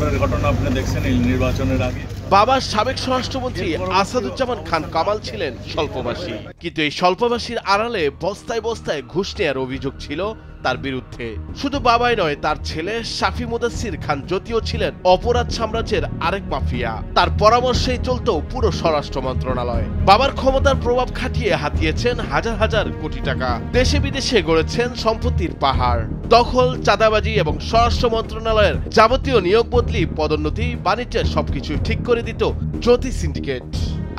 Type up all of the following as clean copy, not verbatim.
বছরের ঘটনা আপনি দেখছেন এই নির্বাচনের আগে। বাবার সাবেক স্বরাষ্ট্রমন্ত্রী আসাদুজ্জামান খান কামাল ছিলেন স্বল্পবাসী, কিন্তু এই স্বল্পবাসীর আড়ালে বস্তায় বস্তায় ঘুষ নেওয়ার অভিযোগ ছিল তার বিরুদ্ধে। শুধু বাবাই নয়, তার ছেলে শাফি মুদাসসির খান জ্যোতিও ছিলেন অপরাধ সাম্রাজ্যের আরেক মাফিয়া। তার পরামর্শেই চলত পুরো স্বরাষ্ট্র মন্ত্রণালয়। বাবার ক্ষমতার প্রভাব খাটিয়ে হাতিয়েছেন হাজার হাজার কোটি টাকা, দেশে বিদেশে গড়েছেন সম্পত্তির পাহাড়। দখল, চাঁদাবাজি এবং স্বরাষ্ট্র মন্ত্রণালয়ের যাবতীয় নিয়োগ বদলি, পদোন্নতি, বাণিজ্যের সবকিছু ঠিক করে দিত জ্যোতি সিন্ডিকেট।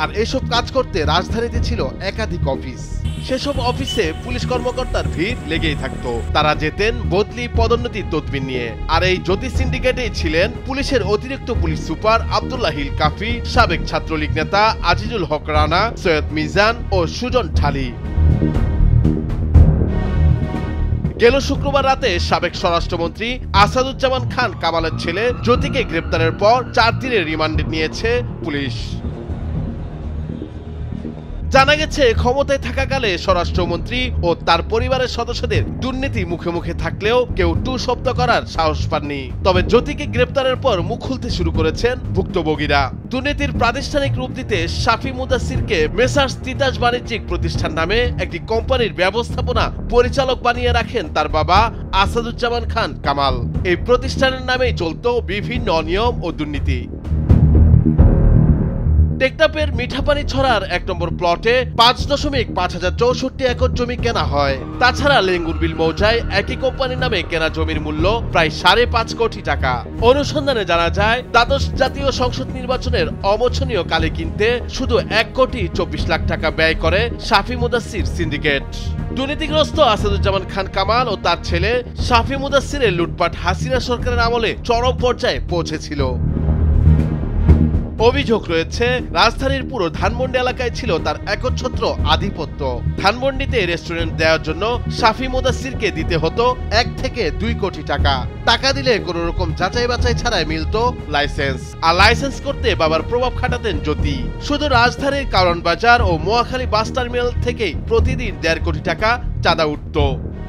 আর এসব কাজ করতে রাজধানীতে ছিল একাধিক অফিস। সেসব অফিসে পুলিশ কর্মকর্তার ভিড় লেগেই থাকতো। তারা যেতেন বদলি, পদোন্নতির তদবির নিয়ে। আর এই জ্যোতি সিন্ডিকেটেই ছিলেন পুলিশের অতিরিক্ত পুলিশ সুপার আব্দুল্লাহ হিল কাফি, সাবেক ছাত্রলীগ নেতা আজিজুল হক রানা, সৈয়দ মিজান ও সুজন ঢালি। গেল শুক্রবার রাতে সাবেক স্বরাষ্ট্রমন্ত্রী আসাদুজ্জামান খান কামালের ছেলে জ্যোতিকে গ্রেপ্তারের পর 4 দিনের রিমান্ডে নিয়েছে পুলিশ। জানা গেছে, ক্ষমতায় থাকাকালে স্বরাষ্ট্রমন্ত্রী ও তার পরিবারের সদস্যদের দুর্নীতি মুখে মুখে থাকলেও কেউ টু শব্দ করার সাহস পাননি। তবে জ্যোতিকে গ্রেপ্তারের পর মুখ খুলতে শুরু করেছেন ভুক্তভোগীরা। দুর্নীতির প্রাতিষ্ঠানিক রূপ দিতে শাফি মুদাসসিরকে মেসার্স তিতাস বাণিজ্যিক প্রতিষ্ঠান নামে একটি কোম্পানির ব্যবস্থাপনা পরিচালক বানিয়ে রাখেন তার বাবা আসাদুজ্জামান খান কামাল। এই প্রতিষ্ঠানের নামেই চলত বিভিন্ন অনিয়ম ও দুর্নীতি। টেকনাফের মিঠাপানি ছড়ার 1 নম্বর প্লটে 5.5064 একর জমি কেনা হয়। তাছাড়া লেঙ্গুরবিল মৌজায় একই কোম্পানির নামে কেনা জমির মূল্য প্রায় 5.5 কোটি টাকা। অনুসন্ধানে জানা যায়, দ্বাদশ জাতীয় সংসদ নির্বাচনের অমোচনীয় কালে কিনতে শুধু 1.24 লাখ টাকা ব্যয় করে শাফি মুদাসসির সিন্ডিকেট। দুর্নীতিগ্রস্ত আসাদুজ্জামান খান কামাল ও তার ছেলে শাফি মুদাসসিরের লুটপাট হাসিনা সরকারের আমলে চরম পর্যায়ে পৌঁছেছিল। অভিযোগ রয়েছে, রাজধানীর পুরো ধানমন্ডি এলাকায় ছিল তার একচ্ছত্র আধিপত্য। ধানমন্ডিতে রেস্টুরেন্ট দেওয়ার জন্য শাফি মুদাসসিরকে দিতে হতো 1 থেকে 2 কোটি টাকা। টাকা দিলে কোনো রকম যাচাই বাছাই ছাড়াই মিলত লাইসেন্স। আর লাইসেন্স করতে বাবার প্রভাব খাটাতেন জ্যোতি। শুধু রাজধানীর কারণ বাজার ও মোয়াখালী বাস টার্মিনাল থেকেই প্রতিদিন 1.5 কোটি টাকা চাঁদা উঠত।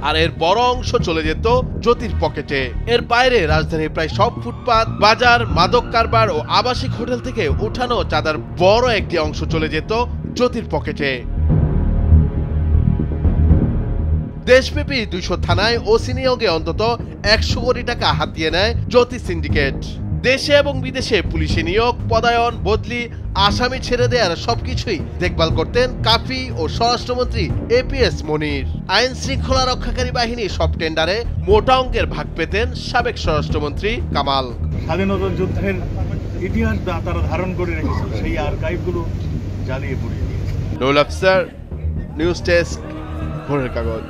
আর এর বড় অংশ চলে যেত জ্যোতির পকেটে। এর বাইরে রাজধানীর প্রায় সব ফুটপাত, বাজার, মাদক কারবার ও আবাসিক হোটেল থেকে উঠানো চাঁদার বড় একটি অংশ চলে যেত জ্যোতির পকেটে। দেশব্যাপী 200 থানায় ওসি নিয়োগে অন্তত 100 কোটি টাকা হাতিয়ে নেয় জ্যোতি সিন্ডিকেট। দেশে এবং বিদেশে পুলিশে নিয়োগ, পদায়ন, বদলি, আসামি ছেড়ে দেওয়ার সবকিছুই দেখভাল করতেন কাফি ও স্বরাষ্ট্রমন্ত্রী এপিএস মনির। আইন শৃঙ্খলা রক্ষাকারী বাহিনী সব টেন্ডারে মোটা অঙ্কের ভাগ পেতেন সাবেক স্বরাষ্ট্রমন্ত্রী কামাল। স্বাধীনতা যুদ্ধের ইতিহাস তারা ধারণ করে রেখেছে, সেই আর্কাইভগুলো জ্বালিয়ে পুড়িয়ে দিয়েছে। নুরুল আফসার, নিউজ ডেস্ক, ভোরের কাগজ।